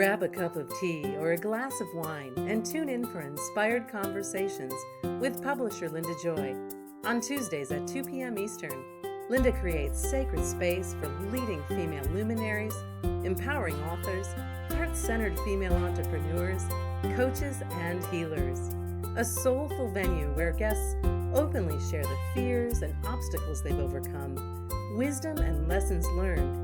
Grab a cup of tea or a glass of wine and tune in for Inspired Conversations with publisher Linda Joy. On Tuesdays at 2 p.m. Eastern, Linda creates sacred space for leading female luminaries, empowering authors, heart-centered female entrepreneurs, coaches, and healers. A soulful venue where guests openly share the fears and obstacles they've overcome, wisdom and lessons learned,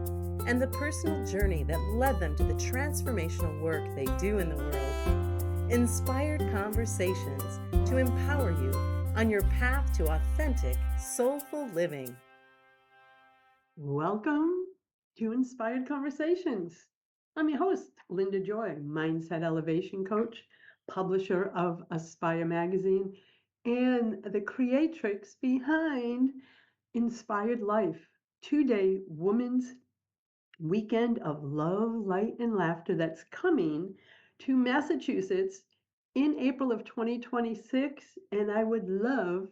and the personal journey that led them to the transformational work they do in the world. Inspired Conversations to empower you on your path to authentic, soulful living. Welcome to Inspired Conversations. I'm your host, Linda Joy, Mindset Elevation Coach, publisher of Aspire Magazine, and the creatrix behind Inspired Life, 2-day Women's Weekend of Love, Light, and Laughter that's coming to Massachusetts in April of 2026, and I would love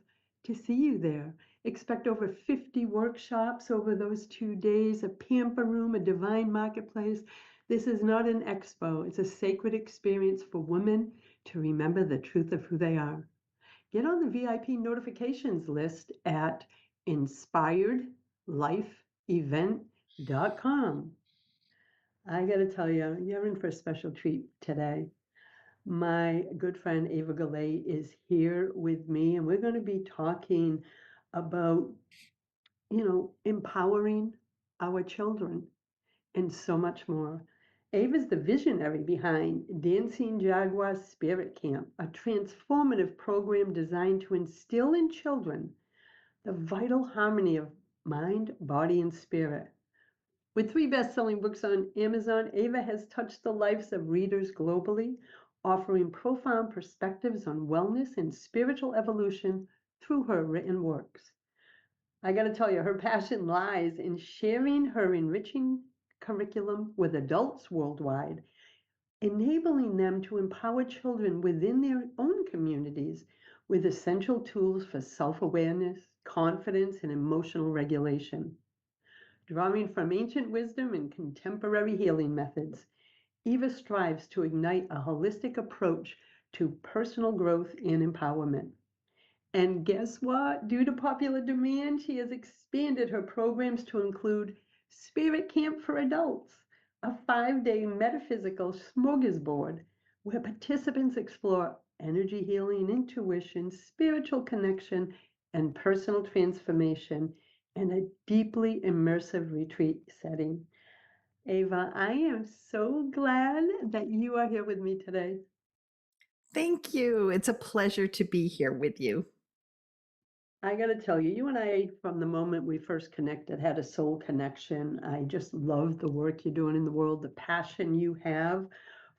to see you there. Expect over 50 workshops over those 2 days, a pamper room, a divine marketplace. This is not an expo. It's a sacred experience for women to remember the truth of who they are. Get on the VIP notifications list at inspiredlifeevent.com. I got to tell you, you're in for a special treat today. My good friend Eva Goulette is here with me, and we're going to be talking about, empowering our children and so much more. Ava's the visionary behind Dancing Jaguar Spirit Camp, a transformative program designed to instill in children the vital harmony of mind, body, and spirit. With 3 best-selling books on Amazon, Eva has touched the lives of readers globally, offering profound perspectives on wellness and spiritual evolution through her written works. I got to tell you, her passion lies in sharing her enriching curriculum with adults worldwide, enabling them to empower children within their own communities with essential tools for self-awareness, confidence, and emotional regulation. Drawing from ancient wisdom and contemporary healing methods, Eva strives to ignite a holistic approach to personal growth and empowerment. And guess what? Due to popular demand, she has expanded her programs to include Spirit Camp for Adults, a 5-day metaphysical smorgasbord where participants explore energy healing, intuition, spiritual connection, and personal transformation in a deeply immersive retreat setting. Eva, I am so glad that you are here with me today. Thank you. It's a pleasure to be here with you. I got to tell you, you and I, from the moment we first connected, had a soul connection. I just love the work you're doing in the world, the passion you have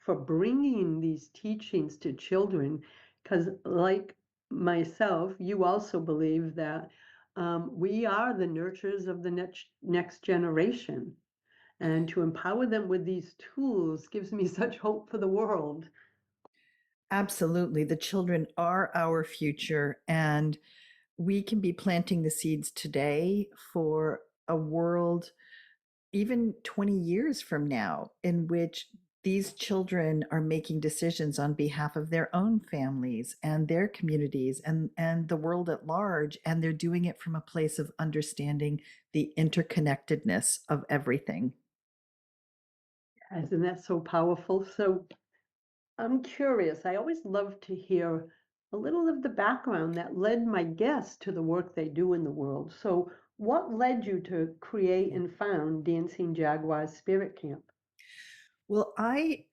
for bringing these teachings to children. Because, like myself, you also believe that we are the nurturers of the next generation. And to empower them with these tools gives me such hope for the world. Absolutely. The children are our future, and we can be planting the seeds today for a world, even 20 years from now, in which these children are making decisions on behalf of their own families and their communities and the world at large. And they're doing it from a place of understanding the interconnectedness of everything. Isn't that so powerful? So I'm curious. I always love to hear a little of the background that led my guests to the work they do in the world. So, what led you to create and found Dancing Jaguar Spirit Camp? Well, I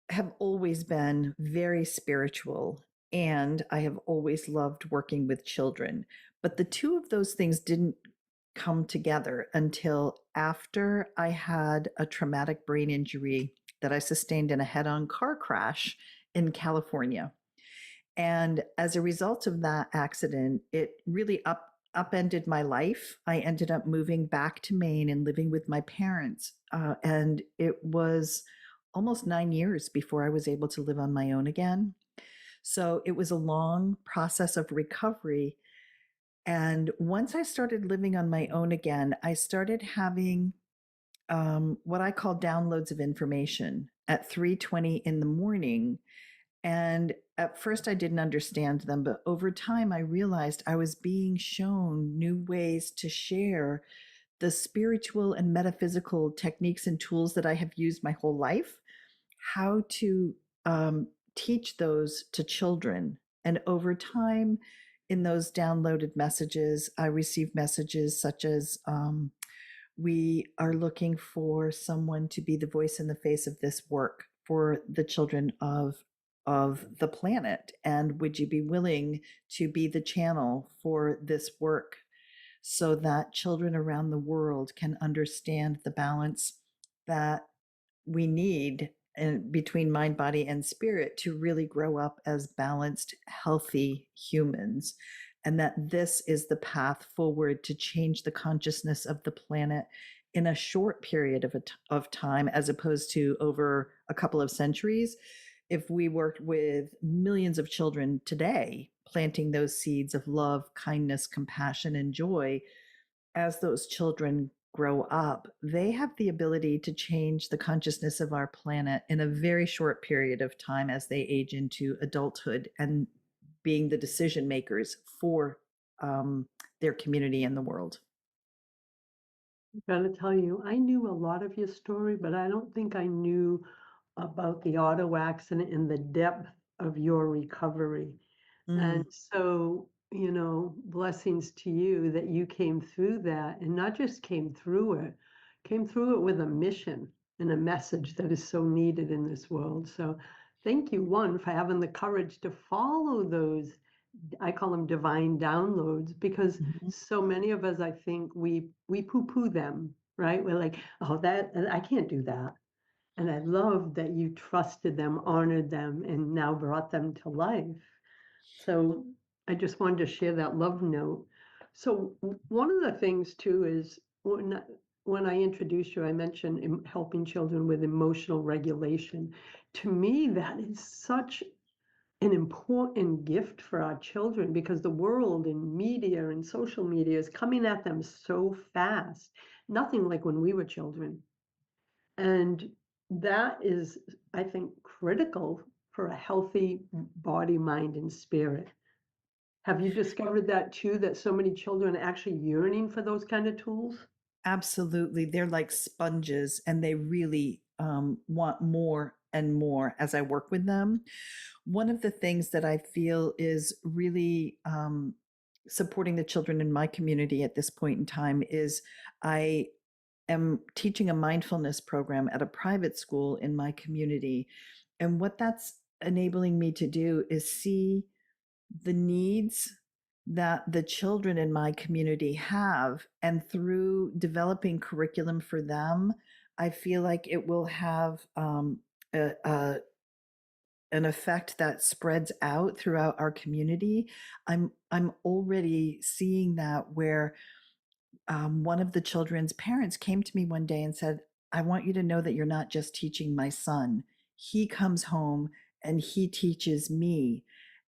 have always been very spiritual, and I have always loved working with children. But the two of those things didn't come together until after I had a traumatic brain injury that I sustained in a head on car crash in California. And as a result of that accident, it really upended my life. I ended up moving back to Maine and living with my parents. And it was almost 9 years before I was able to live on my own again. So it was a long process of recovery. And once I started living on my own again, I started having what I call downloads of information. at 3:20 in the morning. And at first I didn't understand them, but over time I realized I was being shown new ways to share the spiritual and metaphysical techniques and tools that I have used my whole life, how to teach those to children. And over time, in those downloaded messages, I received messages such as, we are looking for someone to be the voice and the face of this work for the children of the planet, and would you be willing to be the channel for this work so that children around the world can understand the balance that we need between mind, body, and spirit to really grow up as balanced, healthy humans. And that this is the path forward to change the consciousness of the planet in a short period of time, as opposed to over a couple of centuries. If we worked with millions of children today, planting those seeds of love, kindness, compassion, and joy, as those children grow up, they have the ability to change the consciousness of our planet in a very short period of time as they age into adulthood and being the decision makers for their community and the world. Gotta tell you, I knew a lot of your story, but I don't think I knew about the auto accident and the depth of your recovery. And Mm, so, blessings to you that you came through that and not just came through it with a mission and a message that is so needed in this world. So thank you, one, for having the courage to follow those, I call them divine downloads, because mhm. so many of us, I think we poo-poo them, right? We're like, oh, that I can't do that. And I love that you trusted them, honored them, and now brought them to life. So I just wanted to share that love note. So one of the things too is when I introduced you, I mentioned helping children with emotional regulation. To me, that is such an important gift for our children because the world and media and social media is coming at them so fast. Nothing like when we were children. And that is, I think, critical for a healthy body, mind, and spirit. Have you discovered that too, that so many children are actually yearning for those kind of tools? Absolutely. They're like sponges and they really want more and more as I work with them. One of the things that I feel is really supporting the children in my community at this point in time is I am teaching a mindfulness program at a private school in my community. And what that's enabling me to do is see the needs that the children in my community have. And through developing curriculum for them, I feel like it will have a an effect that spreads out throughout our community. I'm already seeing that where one of the children's parents came to me one day and said, I want you to know that you're not just teaching my son. He comes home and he teaches me.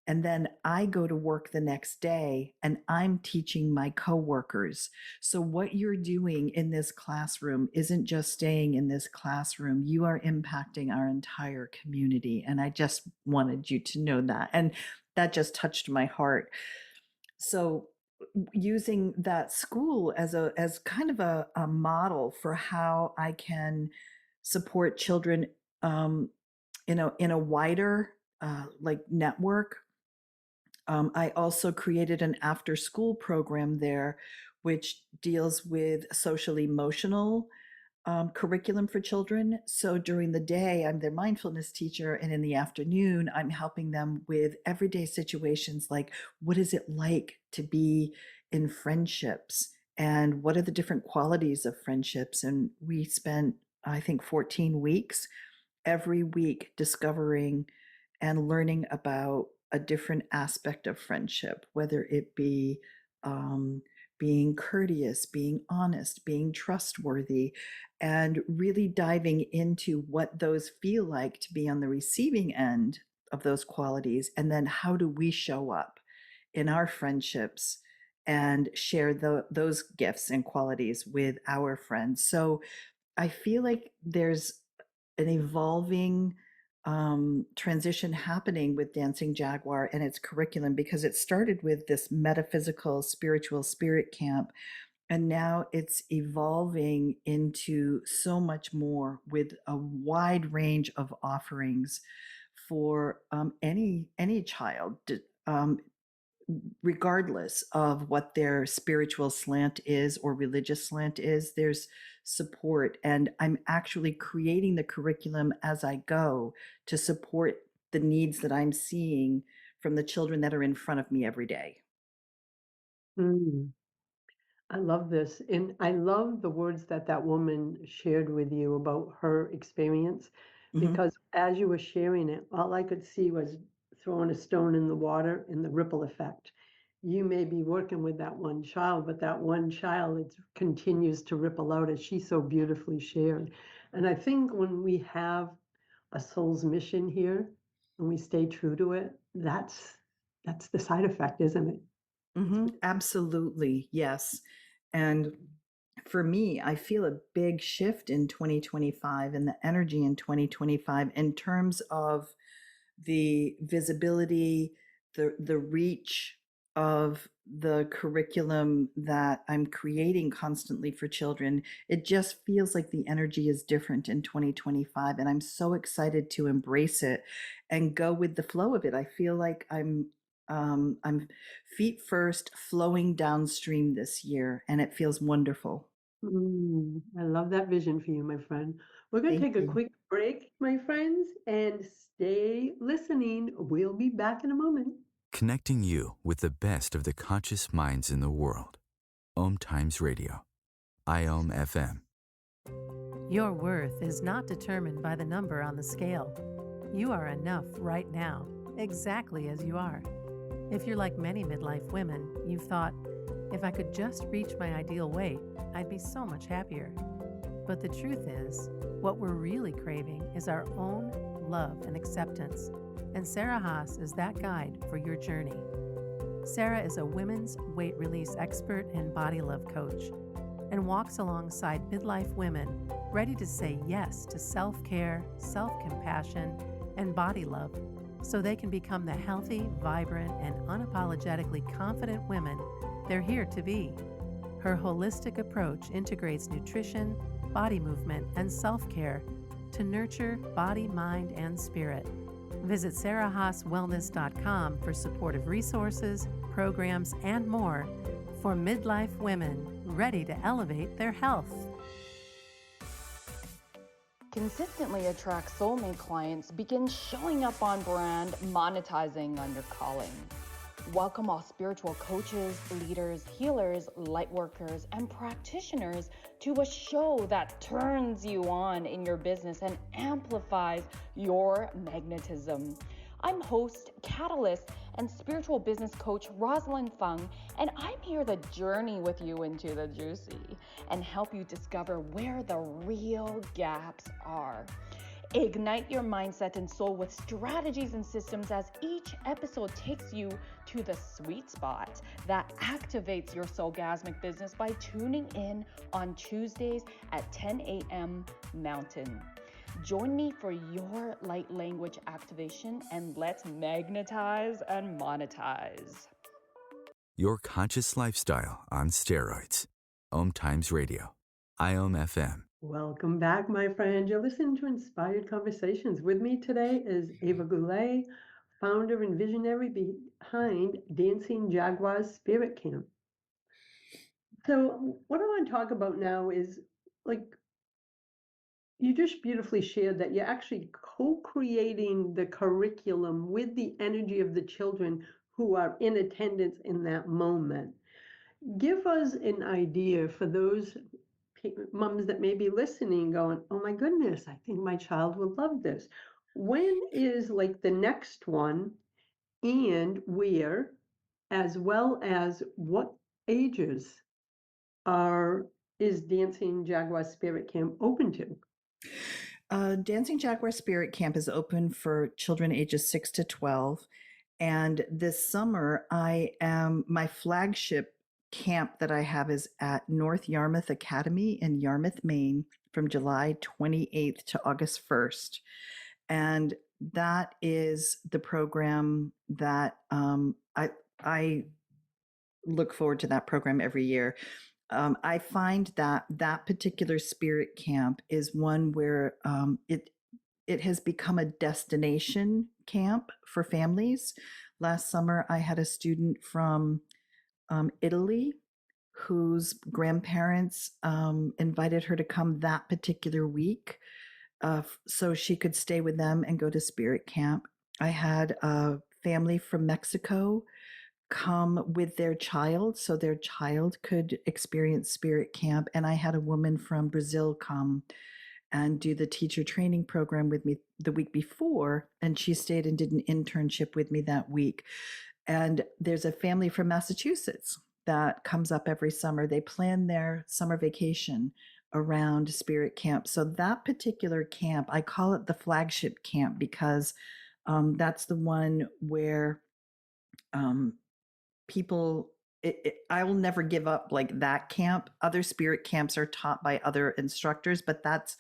And then I go to work the next day and I'm teaching my coworkers. So, what you're doing in this classroom isn't just staying in this classroom, you are impacting our entire community. And I just wanted you to know that. And that just touched my heart. So, using that school as kind of a model for how I can support children in a wider like network. I also created an after school program there, which deals with social emotional curriculum for children. So during the day, I'm their mindfulness teacher, and in the afternoon, I'm helping them with everyday situations like what is it like to be in friendships, and what are the different qualities of friendships. And we spent, I think, 14 weeks every week discovering and learning about a different aspect of friendship, whether it be um, being courteous, being honest, being trustworthy, and really diving into what those feel like to be on the receiving end of those qualities. And then how do we show up in our friendships and share those gifts and qualities with our friends? So I feel like there's an evolving transition happening with Dancing Jaguar and its curriculum, because it started with this metaphysical, spiritual spirit camp, and now it's evolving into so much more with a wide range of offerings for any child, um, regardless of what their spiritual slant is or religious slant is. There's support, and I'm actually creating the curriculum as I go to support the needs that I'm seeing from the children that are in front of me every day. Mm. I love this. And I love the words that that woman shared with you about her experience, Mhm. because as you were sharing it, all I could see was throwing a stone in the water and the ripple effect. You may be working with that one child, but that one child, it continues to ripple out as she so beautifully shared. And I think when we have a soul's mission here and we stay true to it, that's the side effect, isn't it? It's Absolutely, yes. And for me, I feel a big shift in 2025 and the energy in 2025 in terms of the visibility, the reach of the curriculum that I'm creating constantly for children. It just feels like the energy is different in 2025, and I'm so excited to embrace it and go with the flow of it. I feel like I'm feet first, flowing downstream this year, and it feels wonderful. I love that vision for you, my friend. We're going to Thank take a you. quick break, my friends, and stay listening. We'll be back in a moment. Connecting you with the best of the conscious minds in the world. Om Times Radio. IOM FM. Your worth is not determined by the number on the scale. You are enough right now, exactly as you are. If you're like many midlife women, you've thought, if I could just reach my ideal weight, I'd be so much happier. But the truth is, what we're really craving is our own love and acceptance. And Sarah Haas is that guide for your journey. Sarah is a women's weight release expert and body love coach, and walks alongside midlife women ready to say yes to self-care, self-compassion, and body love so they can become the healthy, vibrant, and unapologetically confident women they're here to be. Her holistic approach integrates nutrition, body movement, and self-care to nurture body, mind, and spirit. Visit sarahhaaswellness.com for supportive resources, programs, and more for midlife women ready to elevate their health. Consistently attract soulmate clients, begin showing up on brand, monetizing on your calling. Welcome all spiritual coaches, leaders, healers, light workers, and practitioners to a show that turns you on in your business and amplifies your magnetism. I'm host, catalyst, and spiritual business coach Rosalind Fung, and I'm here to journey with you into the juicy and help you discover where the real gaps are. Ignite your mindset and soul with strategies and systems as each episode takes you to the sweet spot that activates your soulgasmic business by tuning in on Tuesdays at 10 a.m. Mountain. Join me for your light language activation, and let's magnetize and monetize. Your conscious lifestyle on steroids. Om Times Radio. IOM FM. Welcome back, my friend. You're listening to Inspired Conversations. With me today is Eva Goulette, founder and visionary behind Dancing Jaguar's Spirit Camp. So, what I want to talk about now is like you just beautifully shared that you're actually co-creating the curriculum with the energy of the children who are in attendance in that moment. Give us an idea for those moms that may be listening going, oh my goodness, I think my child would love this. When is like the next one, and where, as well as what ages are is Dancing Jaguar Spirit Camp open to? Dancing Jaguar Spirit Camp is open for children ages 6 to 12. And this summer, my flagship camp that I have is at North Yarmouth Academy in Yarmouth, Maine, from July 28th to August 1st. And that is the program that I look forward to that program every year. I find that that particular spirit camp is one where it has become a destination camp for families. Last summer, I had a student from Italy whose grandparents invited her to come that particular week so she could stay with them and go to spirit camp. I had a family from Mexico come with their child so their child could experience spirit camp. And I had a woman from Brazil come and do the teacher training program with me the week before. And she stayed and did an internship with me that week. And there's a family from Massachusetts that comes up every summer. They plan their summer vacation around spirit camp. So that particular camp, I call it the flagship camp because that's the one where people I will never give up like that camp. Other spirit camps are taught by other instructors, but that's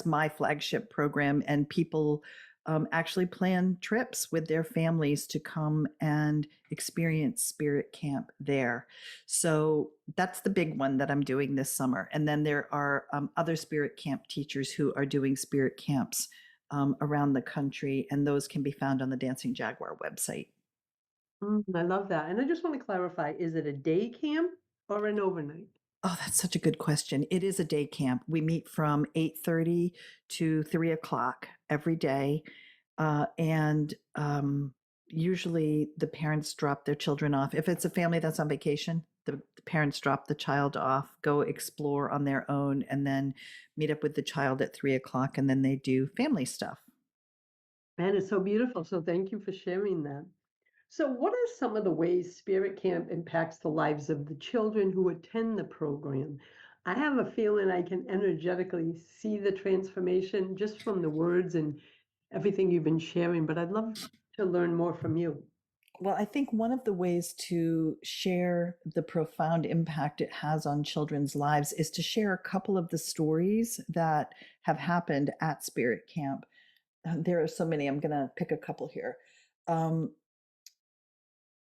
my flagship program. And people actually plan trips with their families to come and experience spirit camp there. So that's the big one that I'm doing this summer. And then there are other spirit camp teachers who are doing spirit camps around the country, and those can be found on the Dancing Jaguar website. I love that. And I just want to clarify, is it a day camp or an overnight? Oh, that's such a good question. It is a day camp. We meet from 8:30 to 3 o'clock every day. And usually the parents drop their children off. If it's a family that's on vacation, the parents drop the child off, go explore on their own, and then meet up with the child at 3 o'clock. And then they do family stuff. Man, it's so beautiful. So thank you for sharing that. So, what are some of the ways Spirit Camp impacts the lives of the children who attend the program? I have a feeling I can energetically see the transformation just from the words and everything you've been sharing, but I'd love to learn more from you. Well, I think one of the ways to share the profound impact it has on children's lives is to share a couple of the stories that have happened at Spirit Camp. There are so many. I'm going to pick a couple here.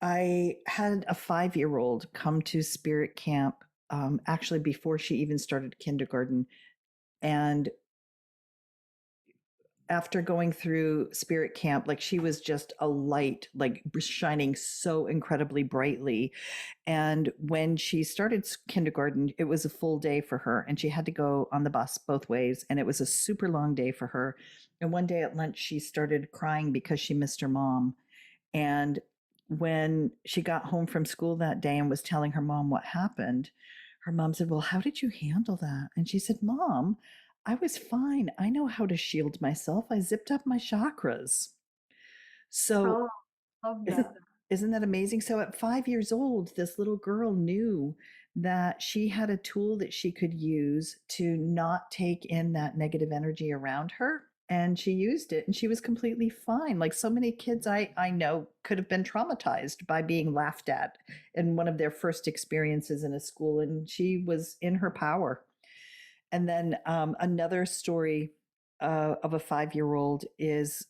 I had a 5-year-old come to Spirit Camp actually before she even started kindergarten. And after going through Spirit Camp, like she was just a light, like shining so incredibly brightly. And when she started kindergarten, it was a full day for her, and she had to go on the bus both ways. And it was a super long day for her. And one day at lunch, she started crying because she missed her mom. And when she got home from school that day and was telling her mom what happened, her mom said, "Well, how did you handle that?" And she said, "Mom, I was fine. I know how to shield myself. I zipped up my chakras." So Oh, love isn't, that. isn't that amazing? So at 5 years old, this little girl knew that she had a tool that she could use to not take in that negative energy around her. And she used it and she was completely fine. Like so many kids I know could have been traumatized by being laughed at in one of their first experiences in a school. And she was in her power. And then another story of a 5-year-old is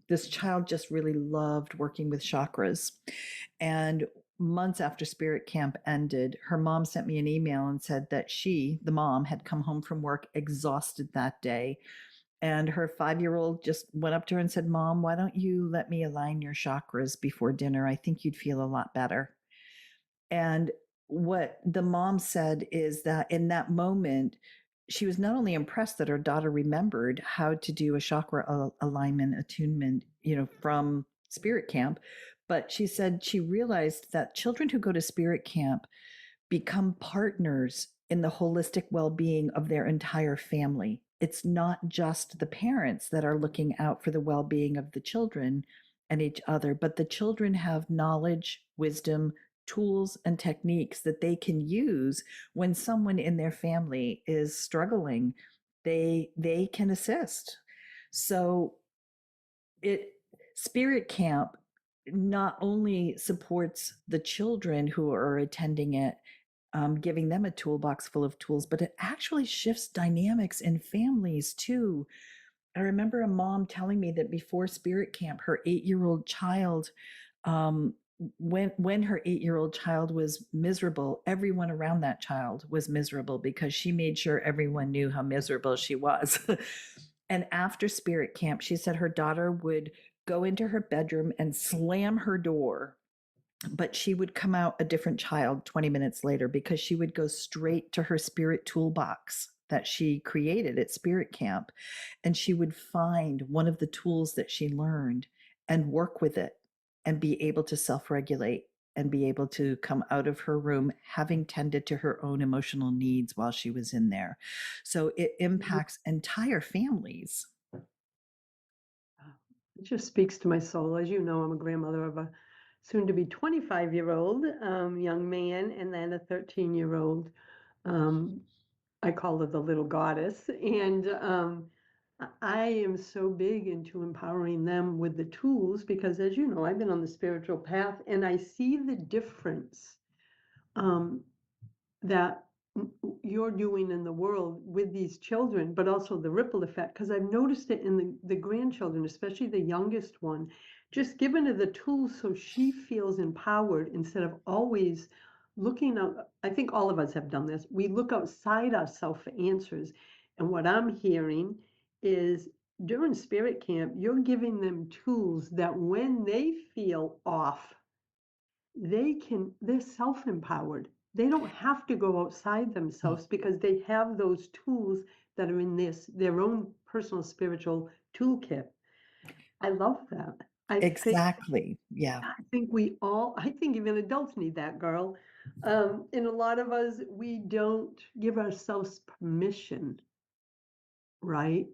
this child just really loved working with chakras. And months after Spirit Camp ended, her mom sent me an email and said that she, the mom, had come home from work exhausted that day. And her 5-year-old just went up to her and said, "Mom, why don't you let me align your chakras before dinner? I think you'd feel a lot better." And what the mom said is that in that moment, she was not only impressed that her daughter remembered how to do a chakra alignment attunement, from Spirit Camp, but she said she realized that children who go to Spirit Camp become partners in the holistic well-being of their entire family. It's not just the parents that are looking out for the well-being of the children and each other, but the children have knowledge, wisdom, tools, and techniques that they can use when someone in their family is struggling. They can assist. So it Spirit Camp not only supports the children who are attending it giving them a toolbox full of tools, but it actually shifts dynamics in families too. I remember a mom telling me that before spirit camp, her 8-year-old child, um, when her 8-year-old child was miserable, everyone around that child was miserable because she made sure everyone knew how miserable she was. And after spirit camp, she said her daughter would go into her bedroom and slam her door, but she would come out a different child 20 minutes later because she would go straight to her spirit toolbox that she created at spirit camp, and she would find one of the tools that she learned and work with it and be able to self-regulate and be able to come out of her room having tended to her own emotional needs while she was in there. So it impacts entire families. It just speaks to my soul. As you know, I'm a grandmother of a soon to be 25-year-old young man, and then a 13-year-old. Um, I call her the little goddess. And I am so big into empowering them with the tools because, as you know, I've been on the spiritual path and I see the difference um, that you're doing in the world with these children, but also the ripple effect. Because I've noticed it in the grandchildren, especially the youngest one, just giving her the tools so she feels empowered instead of always looking out. I think all of us have done this. We look outside ourselves for answers. And what I'm hearing is during spirit camp, you're giving them tools that when they feel off, they're self-empowered. They don't have to go outside themselves because they have those tools that are in their own personal spiritual toolkit. I love that. Exactly. Yeah. I think even adults need that, girl. And a lot of us, we don't give ourselves permission, right,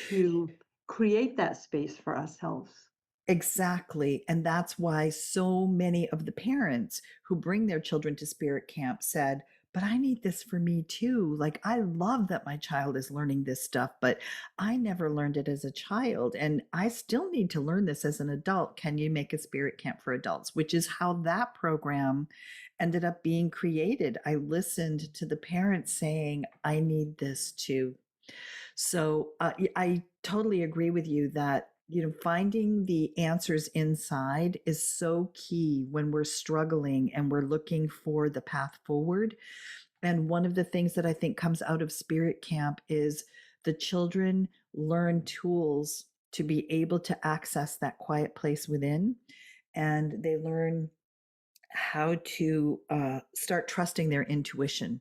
to create that space for ourselves. Exactly. And that's why so many of the parents who bring their children to spirit camp said, but I need this for me too. Like, I love that my child is learning this stuff, but I never learned it as a child. And I still need to learn this as an adult. Can you make a spirit camp for adults? Which is how that program ended up being created. I listened to the parents saying, I need this too. So I totally agree with you that finding the answers inside is so key when we're struggling and we're looking for the path forward. And one of the things that I think comes out of Spirit Camp is the children learn tools to be able to access that quiet place within, and they learn how to start trusting their intuition.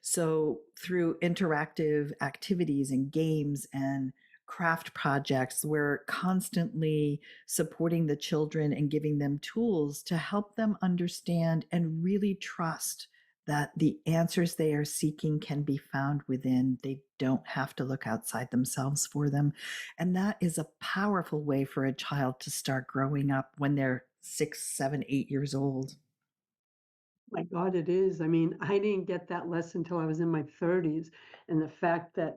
So, through interactive activities and games and craft projects, we're constantly supporting the children and giving them tools to help them understand and really trust that the answers they are seeking can be found within. They don't have to look outside themselves for them. And that is a powerful way for a child to start growing up when they're 6, 7, 8 years old. My God, it is. I mean, I didn't get that lesson until I was in my 30s, and the fact that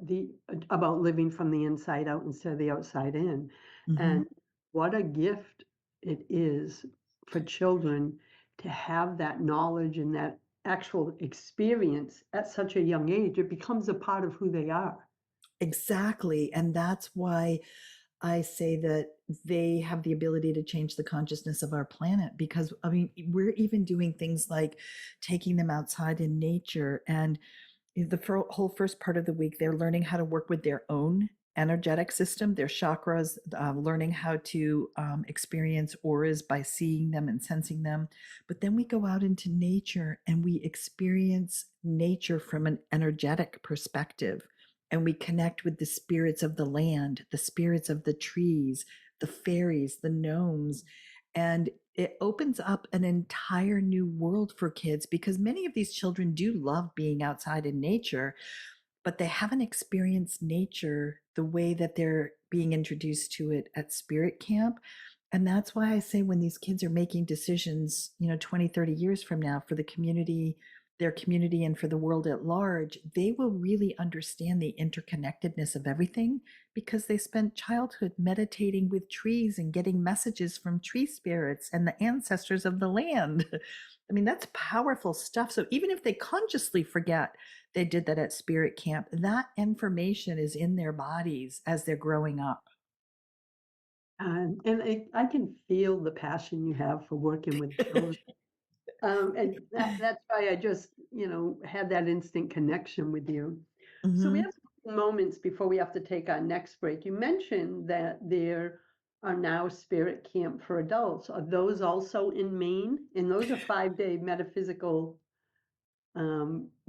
about living from the inside out instead of the outside in. Mm-hmm. And what a gift it is for children to have that knowledge and that actual experience at such a young age. It becomes a part of who they are. Exactly. And that's why I say that they have the ability to change the consciousness of our planet because, I mean, we're even doing things like taking them outside in nature. And the whole first part of the week, they're learning how to work with their own energetic system, their chakras, learning how to experience auras by seeing them and sensing them. But then we go out into nature and we experience nature from an energetic perspective. And we connect with the spirits of the land, the spirits of the trees, the fairies, the gnomes. And it opens up an entire new world for kids because many of these children do love being outside in nature, but they haven't experienced nature the way that they're being introduced to it at spirit camp. And that's why I say when these kids are making decisions, 20, 30 years from now for the community their community and for the world at large, they will really understand the interconnectedness of everything because they spent childhood meditating with trees and getting messages from tree spirits and the ancestors of the land. I mean, that's powerful stuff. So even if they consciously forget they did that at spirit camp, that information is in their bodies as they're growing up. And I can feel the passion you have for working with children. And that's why I just, had that instant connection with you. So we Mhm. have some moments before we have to take our next break. You mentioned that there are now spirit camp for adults. Are those also in Maine? And those are 5-day metaphysical,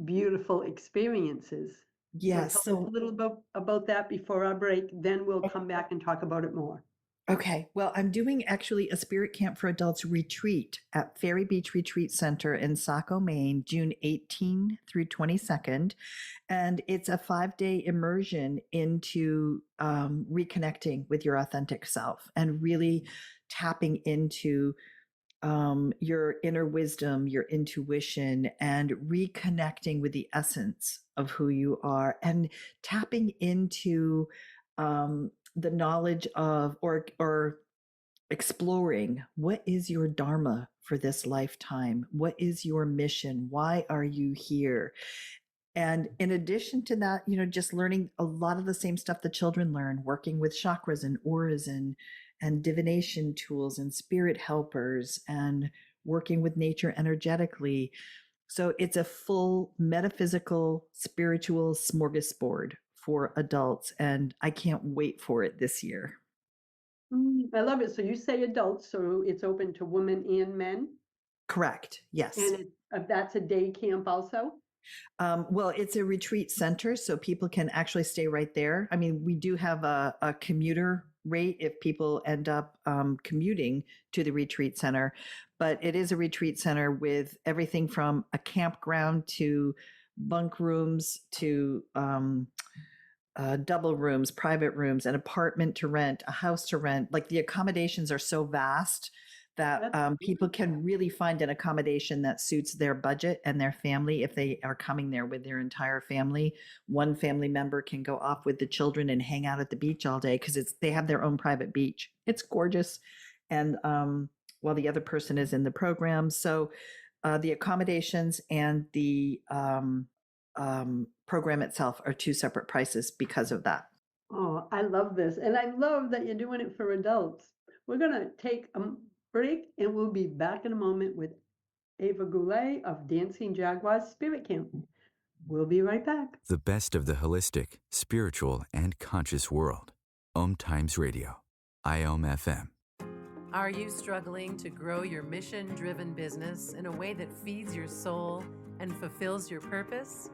beautiful experiences. So Yes. tell us a little about that before our break, then we'll come back and talk about it more. Okay. Well, I'm doing actually a Spirit Camp for Adults retreat at Ferry Beach Retreat Center in Saco, Maine, June 18 through 22nd. And it's a 5-day immersion into reconnecting with your authentic self and really tapping into your inner wisdom, your intuition, and reconnecting with the essence of who you are and tapping into the knowledge of or exploring what is your dharma for this lifetime, what is your mission, why are you here. And in addition to that, just learning a lot of the same stuff the children learn, working with chakras and auras and divination tools and spirit helpers and working with nature energetically. So it's a full metaphysical, spiritual smorgasbord for adults. And I can't wait for it this year. I love it. So you say adults, so it's open to women and men? Correct. Yes. And that's a day camp also? Well, it's a retreat center, so people can actually stay right there. I mean, we do have a commuter rate if people end up commuting to the retreat center, but it is a retreat center with everything from a campground to bunk rooms to double rooms, private rooms, an apartment to rent, a house to rent. Like the accommodations are so vast that people can really find an accommodation that suits their budget and their family if they are coming there with their entire family. One family member can go off with the children and hang out at the beach all day because they have their own private beach. It's gorgeous. And while the other person is in the program. So the accommodations and the program itself are two separate prices because of that. Oh, I love this. And I love that you're doing it for adults. We're going to take a break and we'll be back in a moment with Eva Goulette of Dancing Jaguar's Spirit Camp. We'll be right back. The best of the holistic, spiritual, and conscious world. Om Times Radio. IOM FM. Are you struggling to grow your mission-driven business in a way that feeds your soul and fulfills your purpose?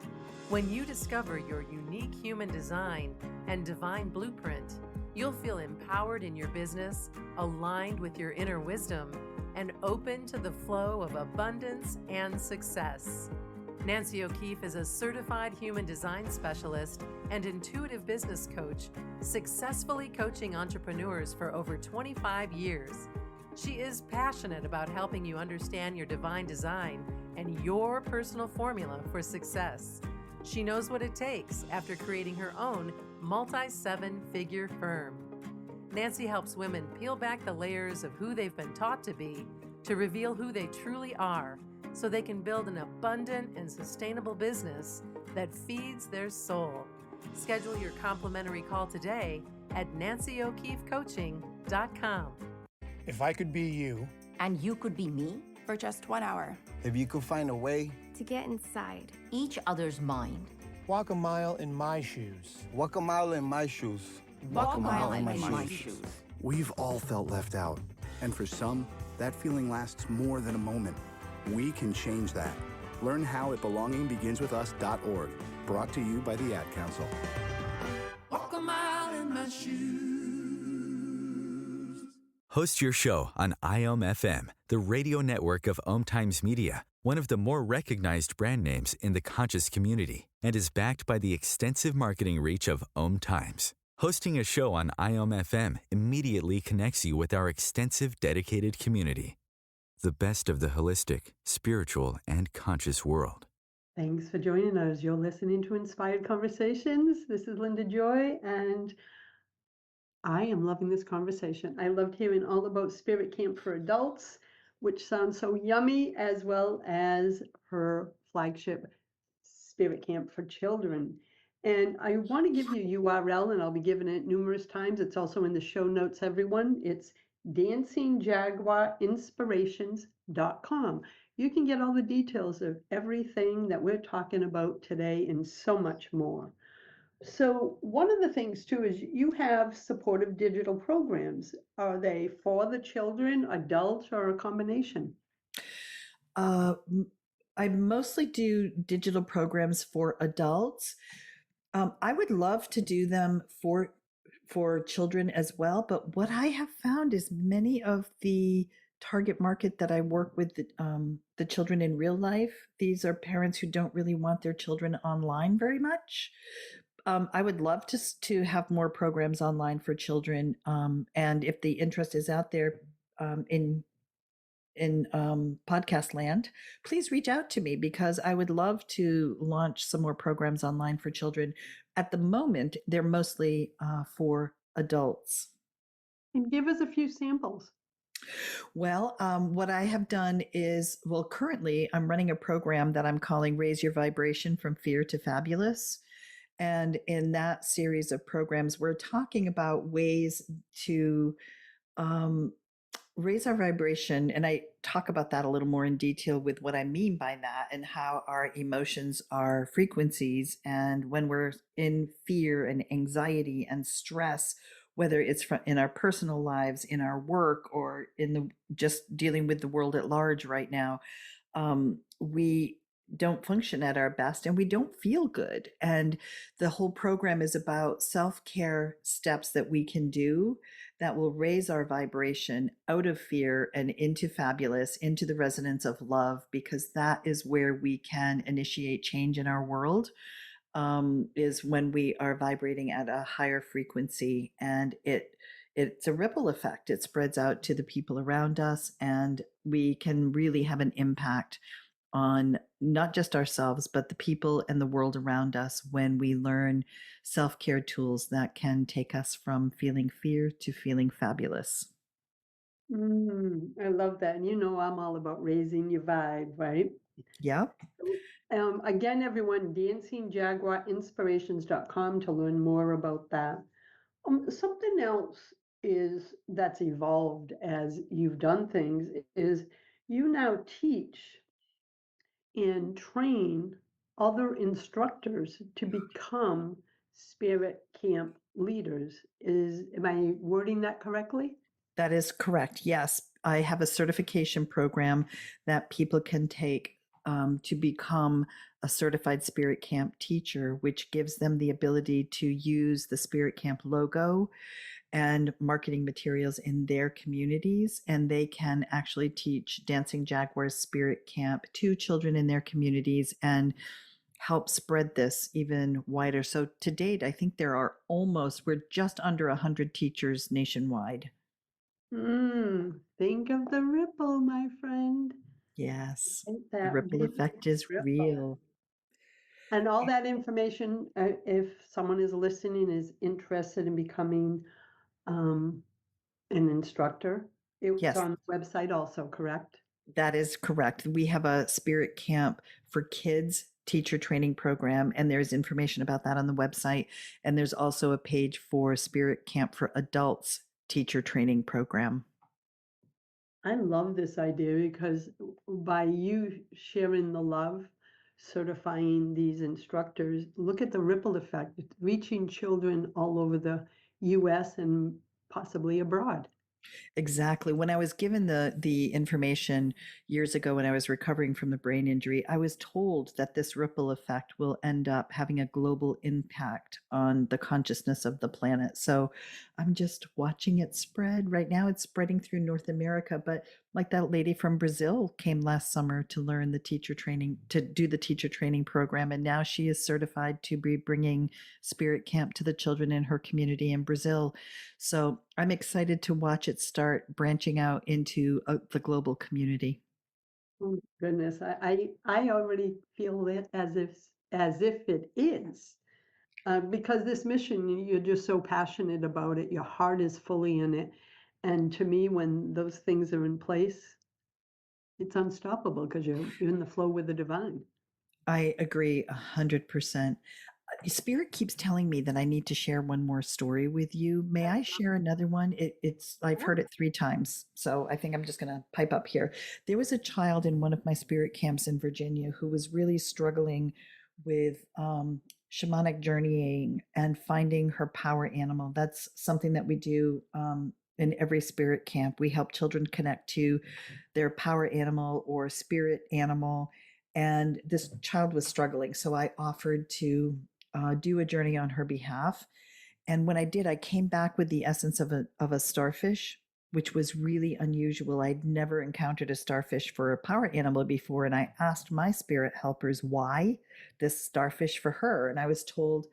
When you discover your unique human design and divine blueprint, you'll feel empowered in your business, aligned with your inner wisdom, and open to the flow of abundance and success. Nancy O'Keefe is a certified human design specialist and intuitive business coach, successfully coaching entrepreneurs for over 25 years. She is passionate about helping you understand your divine design and your personal formula for success. She knows what it takes after creating her own multi-7-figure firm. Nancy helps women peel back the layers of who they've been taught to be to reveal who they truly are, so they can build an abundant and sustainable business that feeds their soul. Schedule your complimentary call today at nancyokeefecoaching.com. If I could be you, and you could be me for just 1 hour, if you could find a way to get inside each other's mind, walk a mile in my shoes. walk a mile in my shoes. walk a mile in my shoes. We've all felt left out, and for some, that feeling lasts more than a moment. We can change that. Learn how at belongingbeginswithus.org. Brought to you by the Ad Council. Walk a mile in my shoes. Host your show on IOM FM, the radio network of Om Times Media, one of the more recognized brand names in the conscious community, and is backed by the extensive marketing reach of Om Times. Hosting a show on IOM FM immediately connects you with our extensive dedicated community. The best of the holistic, spiritual, and conscious world. Thanks for joining us. You're listening to Inspired Conversations. This is Linda Joy, and I am loving this conversation. I loved hearing all about Spirit Camp for Adults, which sounds so yummy, as well as her flagship Spirit Camp for Children. And I want to give you URL, and I'll be giving it numerous times. It's also in the show notes, everyone. It's dancingjaguarinspirations.com. You can get all the details of everything that we're talking about today and so much more. So one of the things too is you have supportive digital programs. Are they for the children, adults, or a combination? I mostly do digital programs for adults. I would love to do them for children as well, but what I have found is many of the target market that I work with, the children in real life, these are parents who don't really want their children online very much. I would love to have more programs online for children, and if the interest is out there in podcast land, please reach out to me because I would love to launch some more programs online for children. At the moment, they're mostly for adults. And give us a few samples. Well, what I have done is, well, currently I'm running a program that I'm calling Raise Your Vibration from Fear to Fabulous. And in that series of programs, we're talking about ways to raise our vibration. And I talk about that a little more in detail with what I mean by that and how our emotions are frequencies. And when we're in fear and anxiety and stress, whether it's in our personal lives, in our work, or in the just dealing with the world at large right now, we don't function at our best and we don't feel good. And the whole program is about self-care steps that we can do that will raise our vibration out of fear and into fabulous, into the resonance of love, because that is where we can initiate change in our world, is when we are vibrating at a higher frequency. And it's a ripple effect. It spreads out to the people around us, and we can really have an impact on not just ourselves, but the people and the world around us when we learn self-care tools that can take us from feeling fear to feeling fabulous. I love that. And you know, I'm all about raising your vibe, right? Yeah. Again, everyone, dancingjaguarinspirations.com to learn more about that. Something else is that's evolved as you've done things is you now teach and train other instructors to become spirit camp leaders. Am I wording that correctly? That is correct. Yes. I have a certification program that people can take to become a certified spirit camp teacher, which gives them the ability to use the spirit camp logo and marketing materials in their communities. And they can actually teach Dancing Jaguars Spirit Camp to children in their communities and help spread this even wider. So to date, I think we're just under 100 teachers nationwide. Think of the ripple, my friend. Yes, Think the that ripple big effect is ripple. real. And all that information, if someone is listening, is interested in becoming an instructor, it's Yes, on the website also, correct? that is correct. We have a spirit camp for kids teacher training program, and there's information about that on the website. And there's also a page for spirit camp for adults teacher training program. I love this idea because by you sharing the love, certifying these instructors, look at the ripple effect, it's reaching children all over the US and possibly abroad. Exactly. When I was given the information years ago when I was recovering from the brain injury, I was told that this ripple effect will end up having a global impact on the consciousness of the planet. So I'm just watching it spread. Right now it's spreading through North America, but like that lady from Brazil came last summer to learn the teacher training, to do the teacher training program, and now she is certified to be bringing spirit camp to the children in her community in Brazil. So I'm excited to watch it start branching out into the global community. Oh my goodness, I already feel it as if it is. Because this mission, you're just so passionate about it. Your heart is fully in it. And to me, when those things are in place, it's unstoppable because you're in the flow with the divine. I agree 100%. Spirit keeps telling me that I need to share one more story with you. May I share another one? It's I've heard it 3 times, so I think I'm just going to pipe up here. There was a child in one of my spirit camps in Virginia who was really struggling with shamanic journeying and finding her power animal. That's something that we do in every spirit camp. We help children connect to their power animal or spirit animal. And this child was struggling, so I offered to do a journey on her behalf. And when I did, I came back with the essence of a starfish, which was really unusual. I'd never encountered a starfish for a power animal before. And I asked my spirit helpers why this starfish for her. And I was told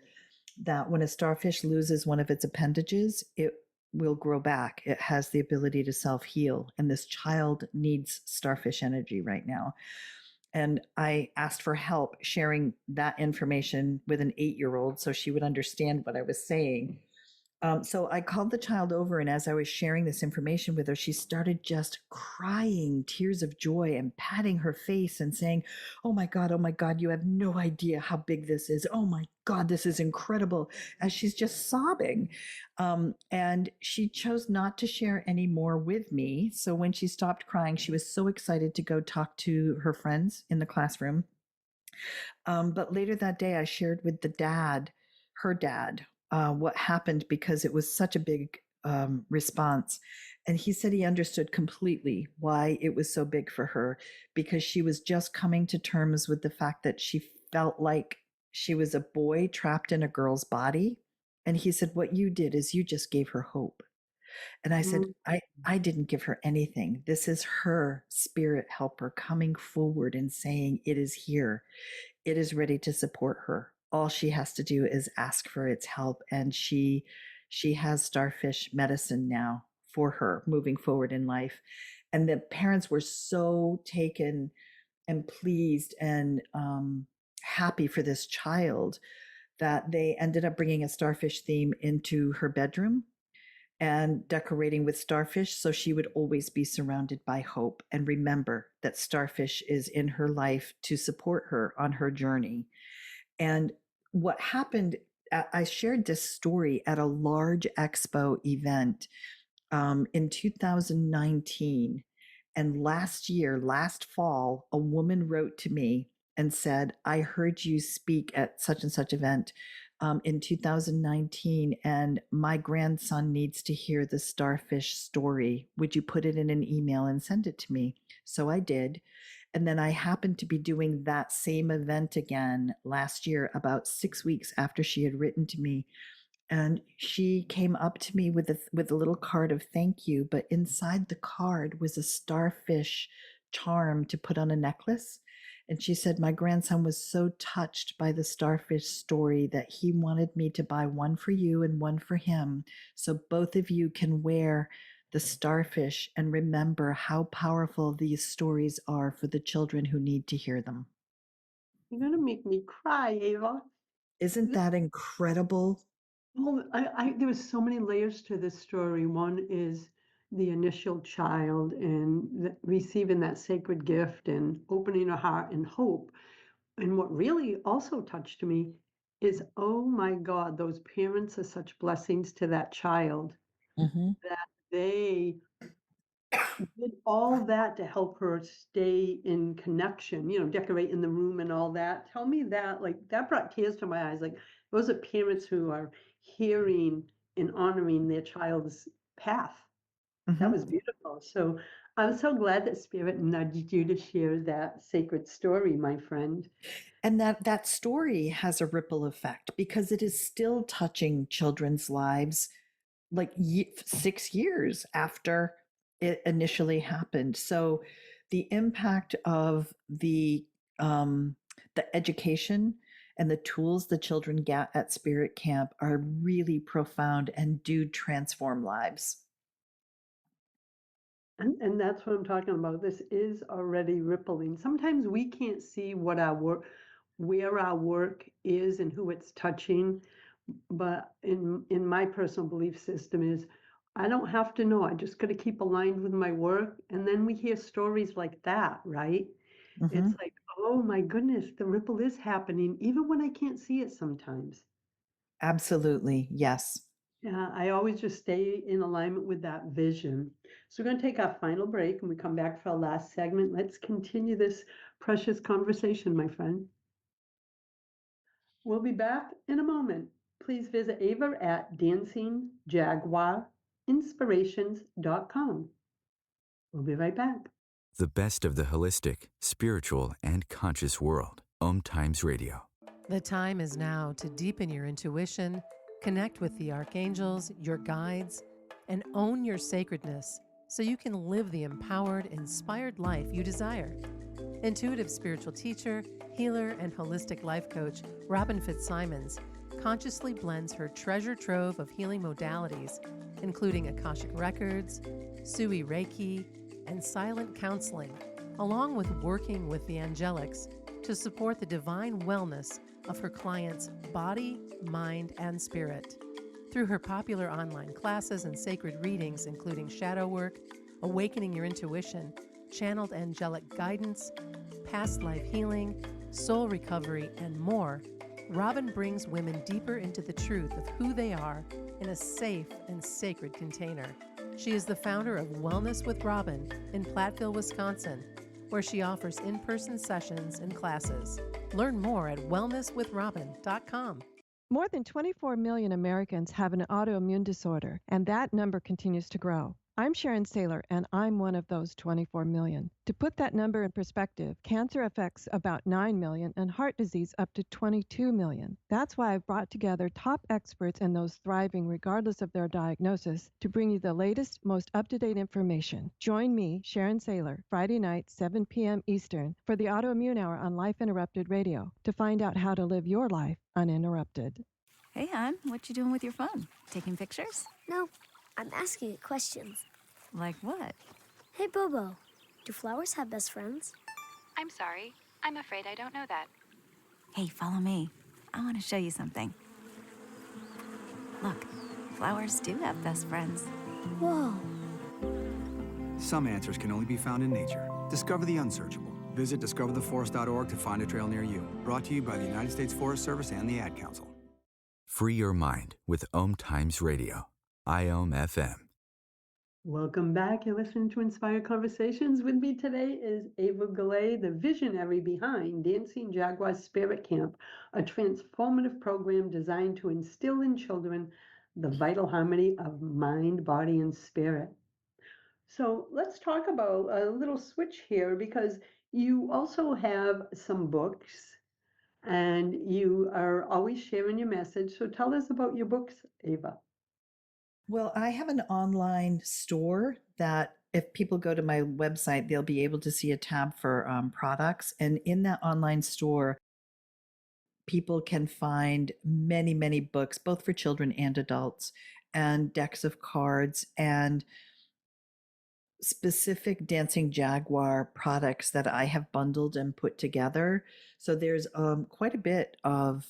that when a starfish loses one of its appendages, it will grow back. It has the ability to self heal. And this child needs starfish energy right now. And I asked for help sharing that information with an 8-year-old so she would understand what I was saying. So I called the child over, and as I was sharing this information with her, she started just crying tears of joy and patting her face and saying, oh my God, you have no idea how big this is. Oh my God, this is incredible," as she's just sobbing. And she chose not to share any more with me. So when she stopped crying, she was so excited to go talk to her friends in the classroom. But later that day, I shared with the dad, her dad, what happened because it was such a big response. And he said he understood completely why it was so big for her because she was just coming to terms with the fact that she felt like she was a boy trapped in a girl's body. And he said, "What you did is you just gave her hope." And I said, Mm. I didn't give her anything. This is her spirit helper coming forward and saying, "It is here. It is ready to support her. All she has to do is ask for its help." And she has starfish medicine now for her moving forward in life. And the parents were so taken and pleased and happy for this child that they ended up bringing a starfish theme into her bedroom and decorating with starfish so she would always be surrounded by hope and remember that starfish is in her life to support her on her journey. And what happened, I shared this story at a large expo event in 2019. And last fall, a woman wrote to me and said, "I heard you speak at such and such event in 2019, and my grandson needs to hear the starfish story. Would you put it in an email and send it to me?" So I did. And then I happened to be doing that same event again last year, about 6 weeks after she had written to me. And she came up to me with a little card of thank you, but inside the card was a starfish charm to put on a necklace. And she said, "My grandson was so touched by the starfish story that he wanted me to buy one for you and one for him, so both of you can wear the starfish and remember how powerful these stories are for the children who need to hear them." You're gonna make me cry, Ava. Isn't Th- that incredible? Well, there was so many layers to this story. One is the initial child and receiving that sacred gift and opening her heart and hope. And what really also touched me is, oh my God, those parents are such blessings to that child Hmm. that they did all that to help her stay in connection, decorating the room and all that. Tell me that, like, that brought tears to my eyes. Like, those are parents who are hearing and honoring their child's path. That Hmm. was beautiful. So I'm so glad that Spirit nudged you to share that sacred story, my friend. And that story has a ripple effect because it is still touching children's lives like 6 years after it initially happened. So the impact of the education and the tools the children get at Spirit Camp are really profound and do transform lives. And that's what I'm talking about. This is already rippling. Sometimes we can't see what our work, where our work is and who it's touching. But in my personal belief system is I don't have to know. I just got to keep aligned with my work. And then we hear stories like that, right? Hmm. It's like, oh my goodness, the ripple is happening, even when I can't see it sometimes. Absolutely. Yes. Yeah, I always just stay in alignment with that vision. So we're going to take our final break and we come back for our last segment. Let's continue this precious conversation, my friend. We'll be back in a moment. Please visit Ava at dancingjaguarinspirations.com. We'll be right back. The best of the holistic, spiritual, and conscious world. Times Radio. The time is now to deepen your intuition, connect with the archangels, your guides, and own your sacredness so you can live the empowered, inspired life you desire. Intuitive spiritual teacher, healer, and holistic life coach Robin Fitzsimons consciously blends her treasure trove of healing modalities, including Akashic Records, Sui Reiki, and silent counseling, along with working with the angelics to support the divine wellness of her clients' body, mind, and spirit. Through her popular online classes and sacred readings, including shadow work, awakening your intuition, channeled angelic guidance, past life healing, soul recovery, and more, Robin brings women deeper into the truth of who they are in a safe and sacred container. She is the founder of Wellness with Robin in Platteville, Wisconsin, where she offers in-person sessions and classes. Learn more at wellnesswithrobin.com. More than 24 million Americans have an autoimmune disorder, and that number continues to grow. I'm Sharon Saylor, and I'm one of those 24 million. To put that number in perspective, cancer affects about 9 million and heart disease up to 22 million. That's why I've brought together top experts and those thriving regardless of their diagnosis to bring you the latest, most up-to-date information. Join me, Sharon Saylor, Friday night, 7 p.m. Eastern, for the Autoimmune Hour on Life Interrupted Radio to find out how to live your life uninterrupted. Hey, hon, what you doing with your phone? Taking pictures? No, I'm asking it questions. Like what? Hey, Bobo, do flowers have best friends? I'm sorry. I'm afraid I don't know that. Hey, follow me. I want to show you something. Look, flowers do have best friends. Whoa. Some answers can only be found in nature. Discover the unsearchable. Visit discovertheforest.org to find a trail near you. Brought to you by the United States Forest Service and the Ad Council. Free your mind with Times Radio. FM. Welcome back. You're listening to Inspired Conversations. With me today is Eva Goulette, the visionary behind Dancing Jaguar Spirit Camp, a transformative program designed to instill in children the vital harmony of mind, body, and spirit. So let's talk about a little switch here because you also have some books and you are always sharing your message. So tell us about your books, Eva. Well, I have an online store that if people go to my website, they'll be able to see a tab for products. And in that online store, people can find many, many books, both for children and adults, and decks of cards and specific Dancing Jaguar products that I have bundled and put together. So there's quite a bit of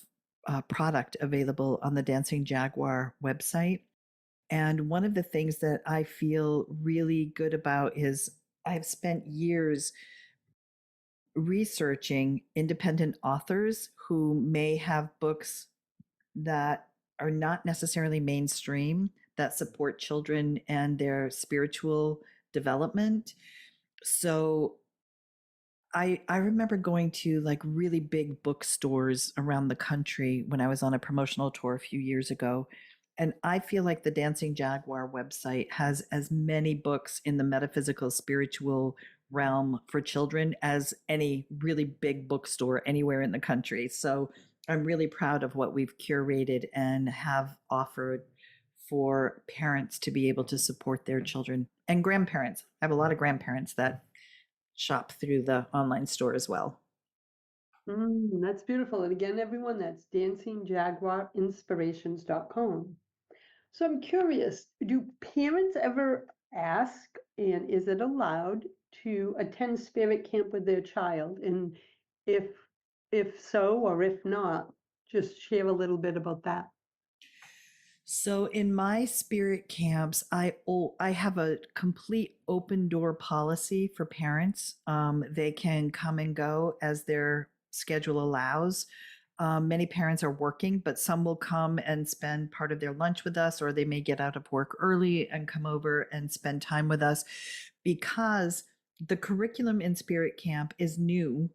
product available on the Dancing Jaguar website. And one of the things that I feel really good about is I've spent years researching independent authors who may have books that are not necessarily mainstream, that support children and their spiritual development. So I remember going to like really big bookstores around the country when I was on a promotional tour a few years ago. And I feel like the Dancing Jaguar website has as many books in the metaphysical, spiritual realm for children as any really big bookstore anywhere in the country. So I'm really proud of what we've curated and have offered for parents to be able to support their children and grandparents. I have a lot of grandparents that shop through the online store as well. That's beautiful. And again, everyone, that's dancingjaguarinspirations.com. So I'm curious, do parents ever ask And is it allowed to attend spirit camp with their child? And if if so, or if not, just share a little bit about that. So in my spirit camps, I have a complete open door policy for parents. They can come and go as their schedule allows. Many parents are working, but some will come and spend part of their lunch with us, or they may get out of work early and come over and spend time with us because the curriculum in Spirit Camp is new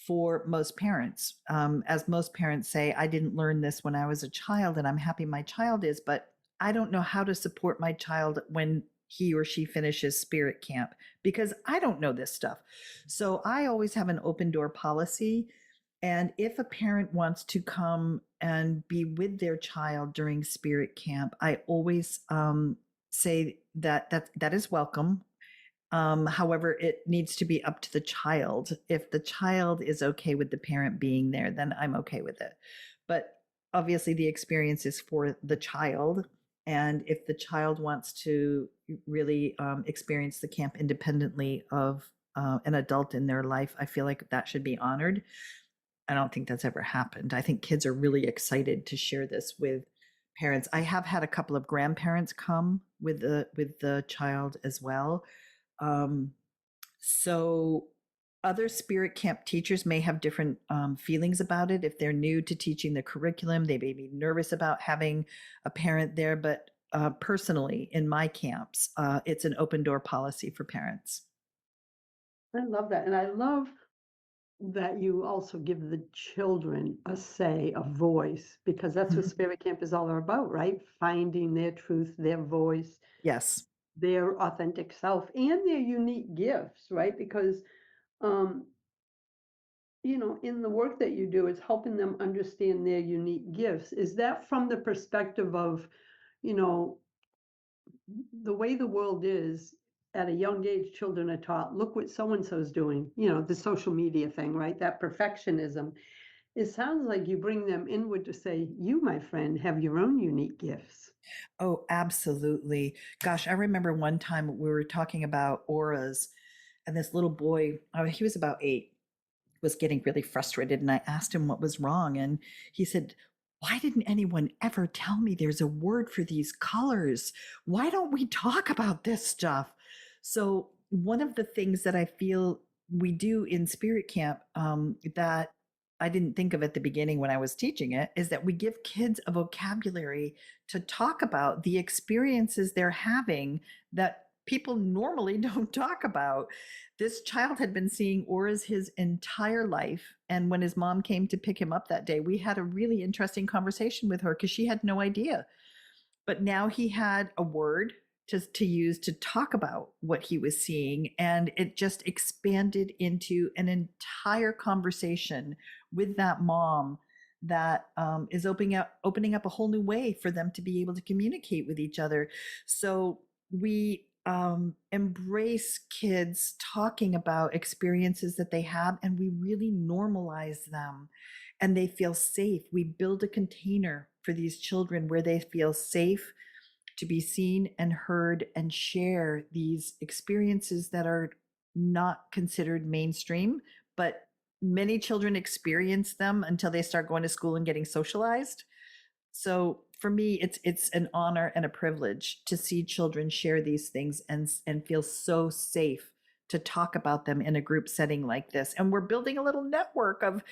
for most parents. As most parents say, I didn't learn this when I was a child, and I'm happy my child is, but I don't know how to support my child when he or she finishes Spirit Camp because I don't know this stuff. So I always have an open door policy. And if a parent wants to come and be with their child during Spirit Camp, I always say that is welcome. However, it needs to be up to the child. If the child is okay with the parent being there, then I'm okay with it. But obviously, the experience is for the child. And if the child wants to really experience the camp independently of an adult in their life, I feel like that should be honored. I don't think that's ever happened. I think kids are really excited to share this with parents. I have had a couple of grandparents come with the child as well. So other spirit camp teachers may have different feelings about it. If they're new to teaching the curriculum, they may be nervous about having a parent there. But personally, in my camps, it's an open door policy for parents. I love that. And I love that you also give the children a say, a voice, because that's what Spirit Camp is all about, right? Finding their truth, their voice. Yes. Their authentic self and their unique gifts, right? Because, in the work that you do, it's helping them understand their unique gifts. Is that from the perspective of, you know, the way the world is at a young age, children are taught, look what so and so's doing, the social media thing, right? That perfectionism. It sounds like you bring them inward to say, you, my friend, have your own unique gifts. Oh, absolutely. Gosh, I remember one time we were talking about auras, and this little boy, he was about 8, was getting really frustrated. And I asked him what was wrong. And he said, why didn't anyone ever tell me there's a word for these colors? Why don't we talk about this stuff? So, one of the things that I feel we do in Spirit Camp that I didn't think of at the beginning when I was teaching it is that we give kids a vocabulary to talk about the experiences they're having that people normally don't talk about. This child had been seeing auras his entire life. And when his mom came to pick him up that day, we had a really interesting conversation with her because she had no idea. But now he had a word to use to talk about what he was seeing. And it just expanded into an entire conversation with that mom that is opening up a whole new way for them to be able to communicate with each other. So we embrace kids talking about experiences that they have, and we really normalize them and they feel safe. We build a container for these children where they feel safe to be seen and heard and share these experiences that are not considered mainstream, but many children experience them until they start going to school and getting socialized. So for me, it's an honor and a privilege to see children share these things and feel so safe to talk about them in a group setting like this. And we're building a little network of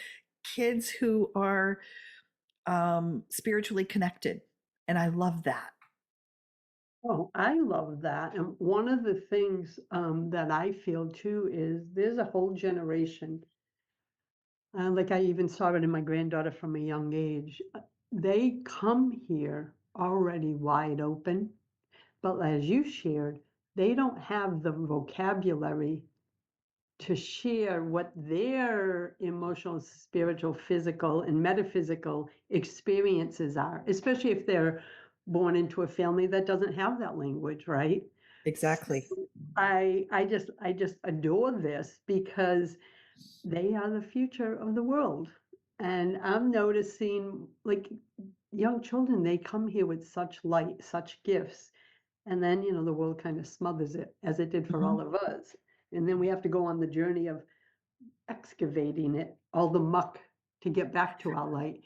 kids who are spiritually connected. And I love that. Oh, I love that. And one of the things that I feel too is there's a whole generation, like I even saw it in my granddaughter from a young age. They come here already wide open, but as you shared, they don't have the vocabulary to share what their emotional, spiritual, physical, and metaphysical experiences are, especially if they're born into a family that doesn't have that language, right? Exactly. So I just adore this because they are the future of the world. And I'm noticing like young children, they come here with such light, such gifts. And then, the world kind of smothers it, as it did for all of us. And then we have to go on the journey of excavating it, all the muck, to get back to our light.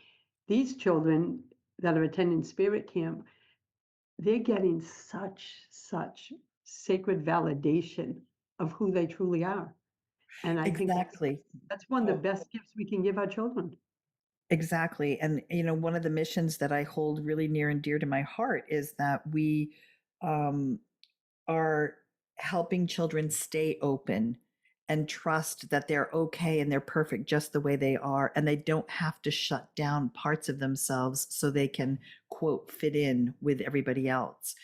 These children that are attending spirit camp, they're getting such sacred validation of who they truly are. And I think Exactly. that's one of the best gifts we can give our children. Exactly. And, one of the missions that I hold really near and dear to my heart is that we um, are helping children stay open and trust that they're okay and they're perfect just the way they are. And they don't have to shut down parts of themselves so they can, quote, fit in with everybody else.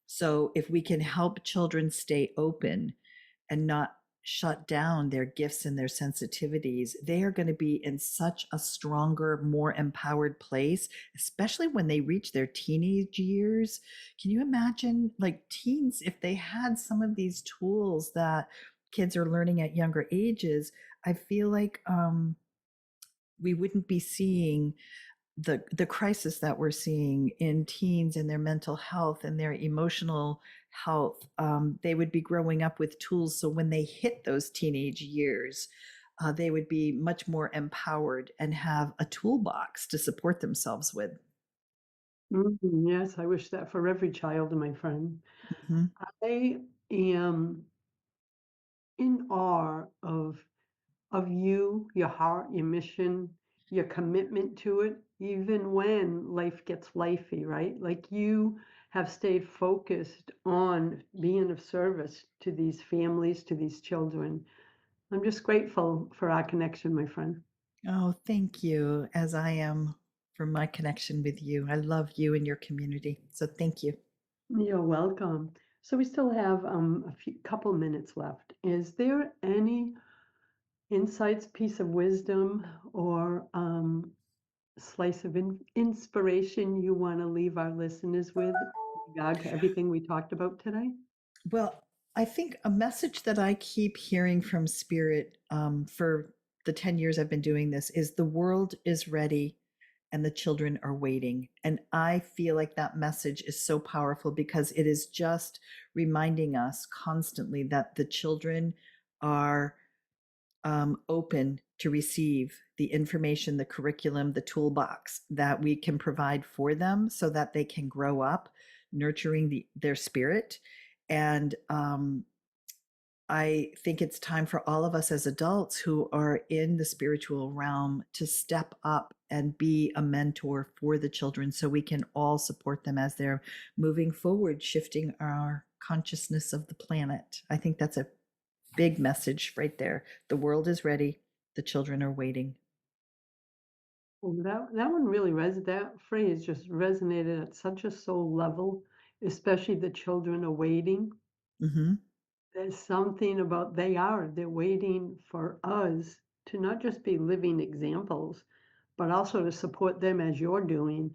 So if we can help children stay open and not shut down their gifts and their sensitivities, they are going to be in such a stronger, more empowered place, especially when they reach their teenage years. Can you imagine, like, teens, if they had some of these tools that kids are learning at younger ages? I feel like we wouldn't be seeing the crisis that we're seeing in teens and their mental health and their emotional health. They would be growing up with tools, so when they hit those teenage years, they would be much more empowered and have a toolbox to support themselves with. Yes, I wish that for every child, my friend. I am in awe of you, your heart, your mission, your commitment to it, even when life gets lifey, right? Like, you have stayed focused on being of service to these families, to these children. I'm just grateful for our connection, my friend. Oh, thank you, as I am for my connection with you. I love you and your community. So thank you. You're welcome. So we still have a couple minutes left. Is there any insights, piece of wisdom, or slice of inspiration you want to leave our listeners with in regard to everything we talked about today? Well, I think a message that I keep hearing from Spirit for the 10 years I've been doing this is the world is ready and the children are waiting. And I feel like that message is so powerful because it is just reminding us constantly that the children are open to receive the information, the curriculum, the toolbox that we can provide for them so that they can grow up nurturing their spirit. And I think it's time for all of us as adults who are in the spiritual realm to step up and be a mentor for the children so we can all support them as they're moving forward, shifting our consciousness of the planet. I think that's a big message right there. The world is ready, the children are waiting. Well, that one really that phrase just resonated at such a soul level, especially the children are waiting. Mm-hmm. There's something about they're waiting for us to not just be living examples, but also to support them as you're doing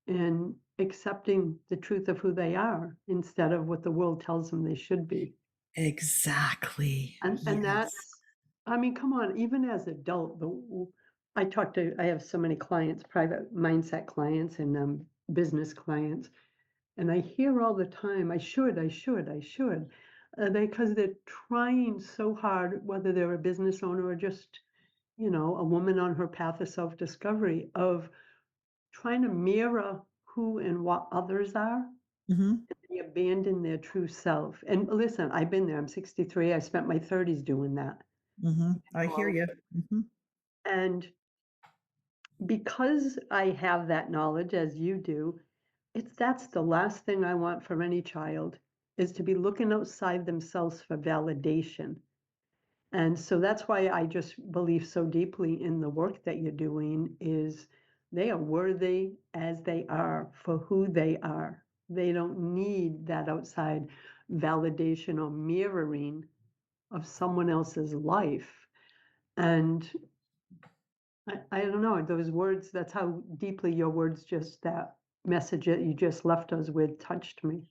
and accepting the truth of who they are instead of what the world tells them they should be. Exactly. And Yes. that's, I mean, come on, even as adult, I have so many clients, private mindset clients and business clients, and I hear all the time, I should, because they're trying so hard, whether they're a business owner or just, a woman on her path of self-discovery, of trying to mirror who and what others are. Mm-hmm. They abandon their true self. And listen, I've been there. I'm 63. I spent my 30s doing that. Mm-hmm. I hear you. Mm-hmm. And because I have that knowledge, as you do, that's the last thing I want for any child, is to be looking outside themselves for validation. And so that's why I just believe so deeply in the work that you're doing, is they are worthy as they are for who they are. They don't need that outside validation or mirroring of someone else's life. And I don't know, those words, that's how deeply your words, just that message that you just left us with, touched me.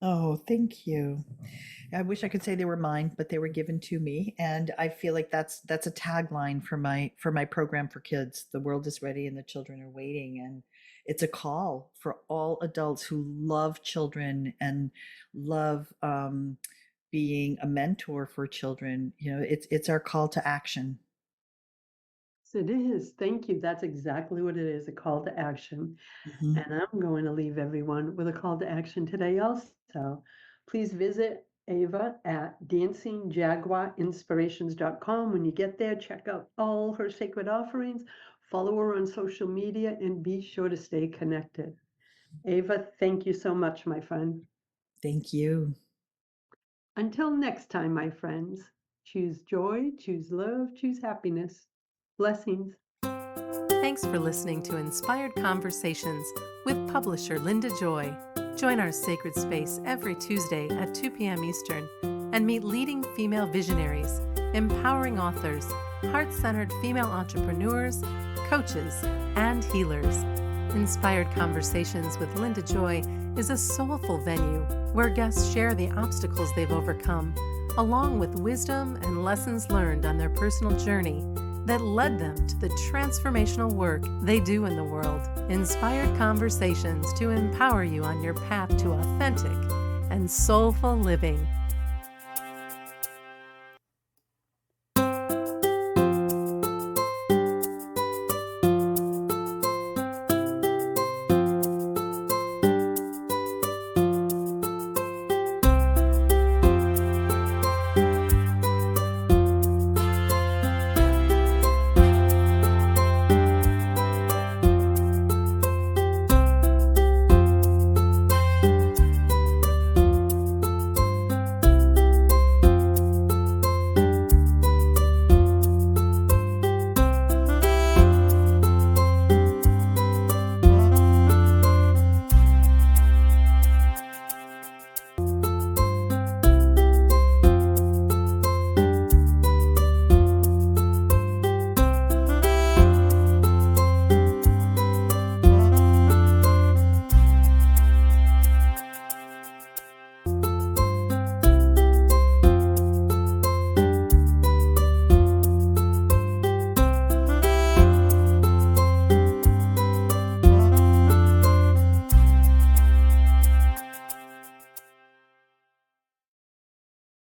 Oh, thank you. I wish I could say they were mine, but they were given to me, and I feel like that's a tagline for my program for kids. The world is ready and the children are waiting, and it's a call for all adults who love children and love being a mentor for children. It's our call to action. It is. Thank you. That's exactly what it is, a call to action. Mm-hmm. And I'm going to leave everyone with a call to action today also. Please visit Eva at dancingjaguarinspirations.com. When you get there, check out all her sacred offerings, follow her on social media, and be sure to stay connected. Eva, thank you so much, my friend. Thank you. Until next time, my friends, choose joy, choose love, choose happiness. Blessings. Thanks for listening to Inspired Conversations with publisher Linda Joy. Join our sacred space every Tuesday at 2 p.m. Eastern and meet leading female visionaries, empowering authors, heart-centered female entrepreneurs, coaches, and healers. Inspired Conversations with Linda Joy is a soulful venue where guests share the obstacles they've overcome, along with wisdom and lessons learned on their personal journey that led them to the transformational work they do in the world. Inspired Conversations to empower you on your path to authentic and soulful living.